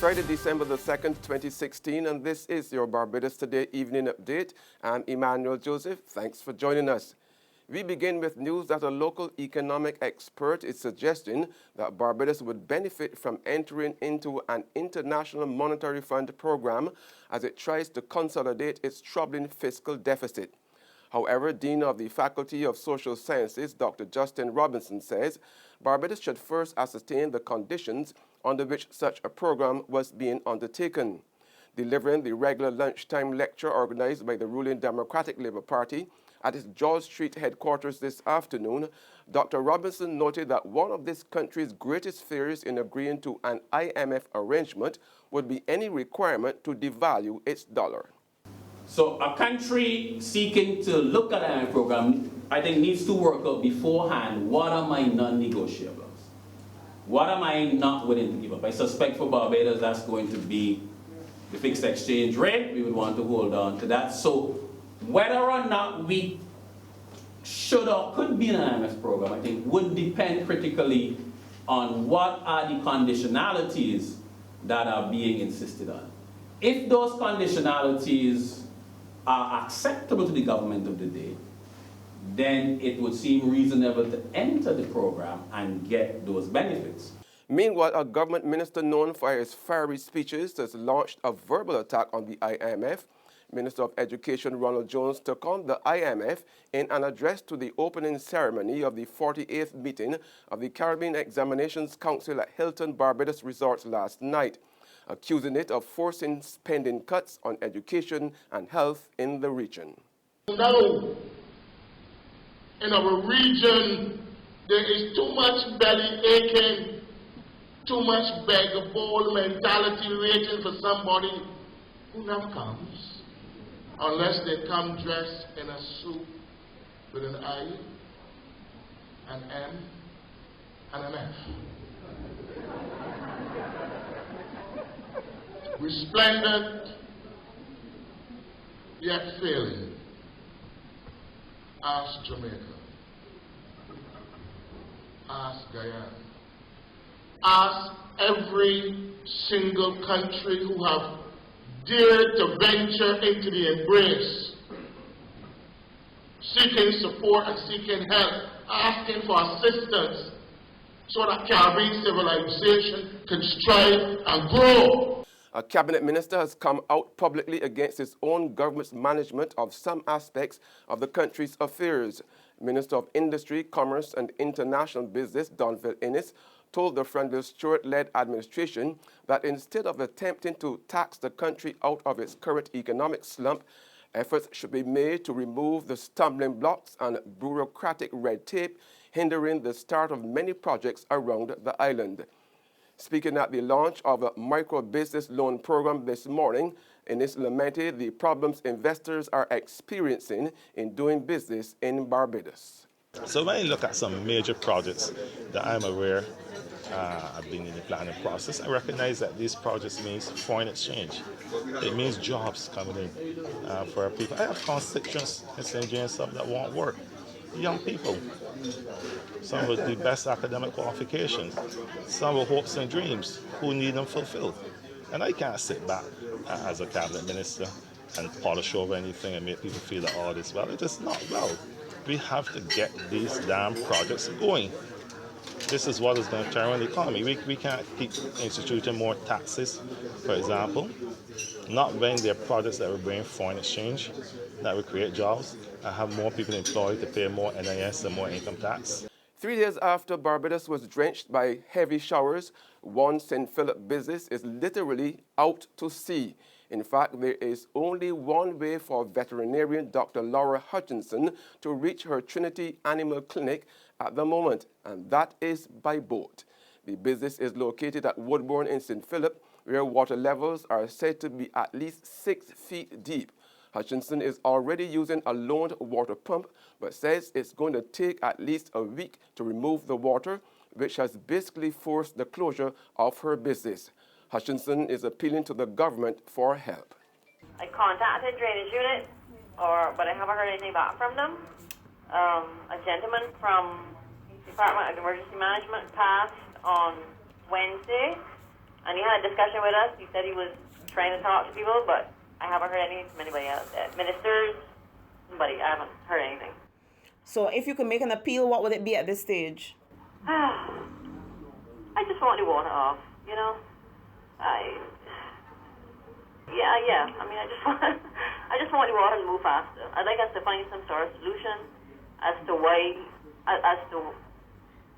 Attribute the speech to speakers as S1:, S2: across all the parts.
S1: Friday, December the 2nd, 2016, and this is your Barbados Today evening update. I'm Emmanuel Joseph. Thanks for joining us. We begin with news that a local economic expert is suggesting that Barbados would benefit from entering into an international monetary fund program as it tries to consolidate its troubling fiscal deficit. However, Dean of the Faculty of Social Sciences, Dr. Justin Robinson, says Barbados should first ascertain the conditions under which such a program was being undertaken. Delivering the regular lunchtime lecture organized by the ruling Democratic Labour Party at its George Street headquarters this afternoon, Dr. Robinson noted that one of this country's greatest fears in agreeing to an IMF arrangement would be any requirement to devalue its dollar.
S2: So a country seeking to look at an IMF program, I think, needs to work out beforehand what are my non-negotiables. What am I not willing to give up? I suspect for Barbados that's going to be the fixed exchange rate. We would want to hold on to that. So whether or not we should or could be in an IMF program, I think, would depend critically on what are the conditionalities that are being insisted on. If those conditionalities are acceptable to the government of the day, then it would seem reasonable to enter the program and get those benefits.
S1: Meanwhile, a government minister known for his fiery speeches has launched a verbal attack on the IMF. Minister of Education Ronald Jones took on the IMF in an address to the opening ceremony of the 48th meeting of the Caribbean Examinations Council at Hilton Barbados Resort last night, accusing it of forcing spending cuts on education and health in the region.
S3: No. In our region, there is too much belly aching, too much beggar bowl mentality waiting for somebody who never comes, unless they come dressed in a suit with an I, an M, and an F. Resplendent, yet failing. Ask Jamaica. Ask Guyana. Ask every single country who have dared to venture into the embrace, seeking support and seeking help, asking for assistance so that Caribbean civilization can strive and grow.
S1: A cabinet minister has come out publicly against his own government's management of some aspects of the country's affairs. Minister of Industry, Commerce and International Business, Donville Innes, told the Friendly Stewart-led administration that instead of attempting to tax the country out of its current economic slump, efforts should be made to remove the stumbling blocks and bureaucratic red tape hindering the start of many projects around the island. Speaking at the launch of a micro-business loan program this morning, Innes lamented the problems investors are experiencing in doing business in Barbados.
S4: So when you look at some major projects that I'm aware have been in the planning process, I recognize that these projects means foreign exchange. It means jobs coming in for people. I have constituents in St. James that won't work. Young people, some with the best academic qualifications, some with hopes and dreams who need them fulfilled. And I can't sit back as a cabinet minister and polish over anything and make people feel that all is well. It is not well. We have to get these damn projects going. This is what is going to turn around the economy. We can't keep instituting more taxes, for example, not when there are projects that will bring foreign exchange, that will create jobs, and have more people employed to pay more NIS and more income tax.
S1: 3 days after Barbados was drenched by heavy showers, one St. Philip business is literally out to sea. In fact, there is only one way for veterinarian Dr. Laura Hutchinson to reach her Trinity Animal Clinic at the moment, and that is by boat. The business is located at Woodbourne in St. Philip, where water levels are said to be at least 6 feet deep. Hutchinson is already using a loaned water pump, but says it's going to take at least a week to remove the water, which has basically forced the closure of her business. Hutchinson is appealing to the government for help.
S5: I contacted drainage unit, but I haven't heard anything back from them. A gentleman from Department of Emergency Management passed on Wednesday, And he had a discussion with us. He said he was trying to talk to people, but I haven't heard anything from anybody else. Ministers, somebody, I haven't heard anything.
S6: So if you could make an appeal, what would it be at this stage?
S5: I just want the water off, you know? Yeah. I mean, I just want the water to move faster. I'd like us to find some sort of solution as to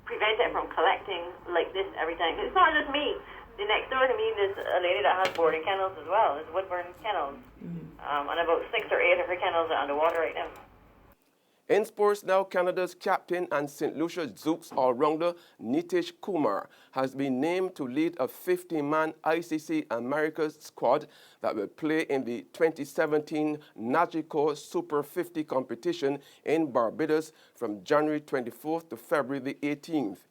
S5: prevent it from collecting like this every time. It's not just me. The next door to me, there's a lady that has boarding kennels as well. There's Woodburn Kennels. And about 6 or 8 of her kennels are underwater right now.
S1: In sports now, Canada's captain and St. Lucia Zooks all-rounder Nitish Kumar has been named to lead a 50-man ICC Americas squad that will play in the 2017 Nagico Super 50 competition in Barbados from January 24th to February the 18th.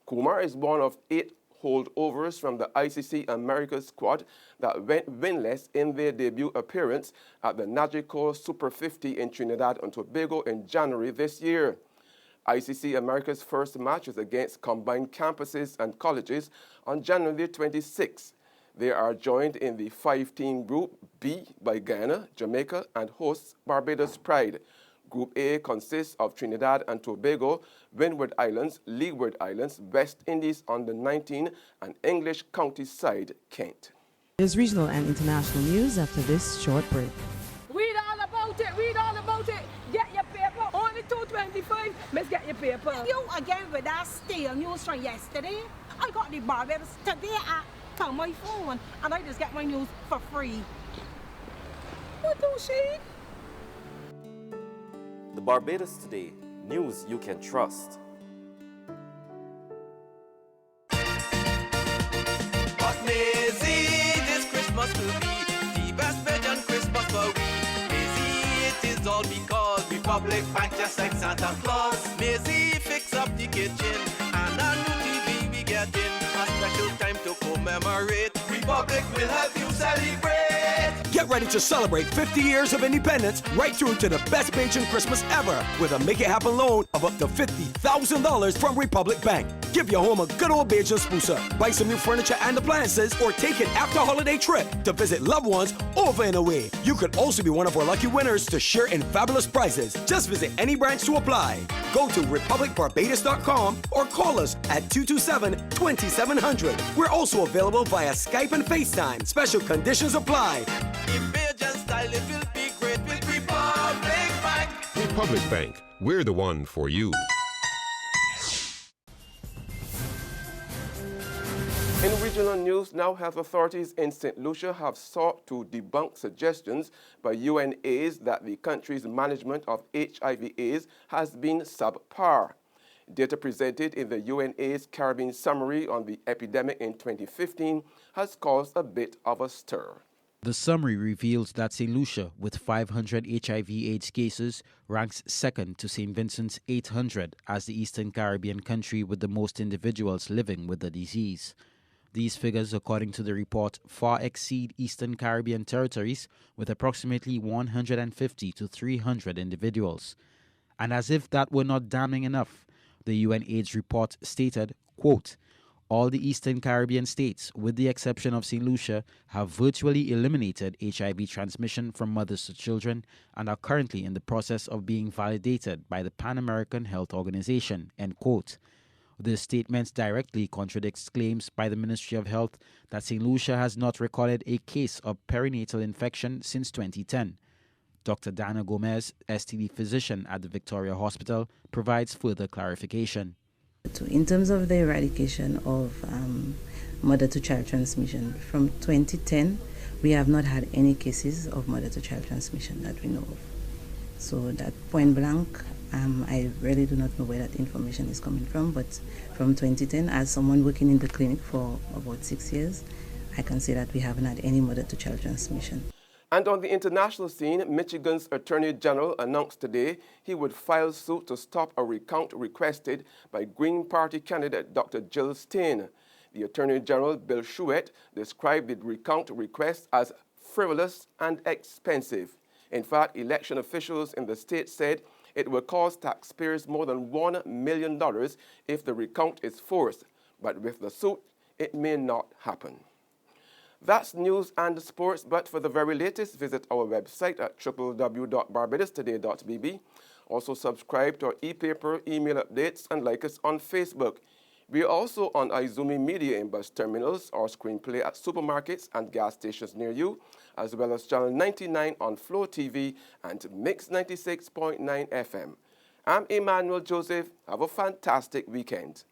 S1: Kumar is one of 8 holdovers from the ICC Americas squad that went winless in their debut appearance at the Nagico Super 50 in Trinidad and Tobago in January this year. ICC America's first match is against combined campuses and colleges on January 26. They are joined in the 5-team Group B by Guyana, Jamaica, and hosts Barbados Pride. Group A consists of Trinidad and Tobago, Windward Islands, Leeward Islands, West Indies under 19, and English County side Kent.
S7: There's regional and international news after this short break.
S8: Read all about it, read all about it. Get your paper. Only $2.25. Let's get your paper.
S9: You again with that stale news from yesterday. I got the Barbados today on my phone, and I just get my news for free.
S8: What do she?
S10: The Barbados Today, news you can trust.
S11: But Maisie, this Christmas will be the best Belgian Christmas for we. Maisie, it is all because Republic Bank just like Santa Claus. Maisie, fix up the kitchen and a new TV we getting. A special time to commemorate. Republic will help you celebrate.
S12: Get ready to celebrate 50 years of independence right through to the best Bajan Christmas ever with a Make It Happen loan of up to $50,000 from Republic Bank. Give your home a good old Bajan spruce up, buy some new furniture and appliances, or take an after-holiday trip to visit loved ones over and away. You could also be one of our lucky winners to share in fabulous prizes. Just visit any branch to apply. Go to republicbarbados.com or call us at 227-2700. We're also available via Skype and FaceTime. Special conditions apply.
S11: In Bajan style, it will be great with Republic Bank.
S13: Republic Bank, we're the one for you.
S1: In regional news, now health authorities in St. Lucia have sought to debunk suggestions by UNAIDS that the country's management of HIV/AIDS has been subpar. Data presented in the UNAIDS Caribbean Summary on the epidemic in 2015 has caused a bit of a stir.
S14: The summary reveals that St. Lucia, with 500 HIV/AIDS cases, ranks second to St. Vincent's 800 as the Eastern Caribbean country with the most individuals living with the disease. These figures, according to the report, far exceed Eastern Caribbean territories with approximately 150 to 300 individuals. And as if that were not damning enough, the UNAIDS report stated, quote, all the Eastern Caribbean states, with the exception of St. Lucia, have virtually eliminated HIV transmission from mothers to children and are currently in the process of being validated by the Pan American Health Organization, end quote. This statement directly contradicts claims by the Ministry of Health that St. Lucia has not recorded a case of perinatal infection since 2010. Dr. Dana Gomez, STD physician at the Victoria Hospital, provides further clarification.
S15: In terms of the eradication of mother-to-child transmission, from 2010, we have not had any cases of mother-to-child transmission that we know of. So that point blank, I really do not know where that information is coming from, but from 2010, as someone working in the clinic for about 6 years, I can say that we haven't had any mother-to-child transmission.
S1: And on the international scene, Michigan's Attorney General announced today he would file suit to stop a recount requested by Green Party candidate Dr. Jill Stein. The Attorney General, Bill Schuett, described the recount request as frivolous and expensive. In fact, election officials in the state said it will cost taxpayers more than $1 million if the recount is forced. But with the suit, it may not happen. That's news and sports, but for the very latest, visit our website at www.barbadostoday.bb. Also subscribe to our e-paper, email updates, and like us on Facebook. We are also on Izumi Media in bus terminals or screenplay at supermarkets and gas stations near you, as well as Channel 99 on Flow TV and Mix 96.9 FM. I'm Emmanuel Joseph. Have a fantastic weekend.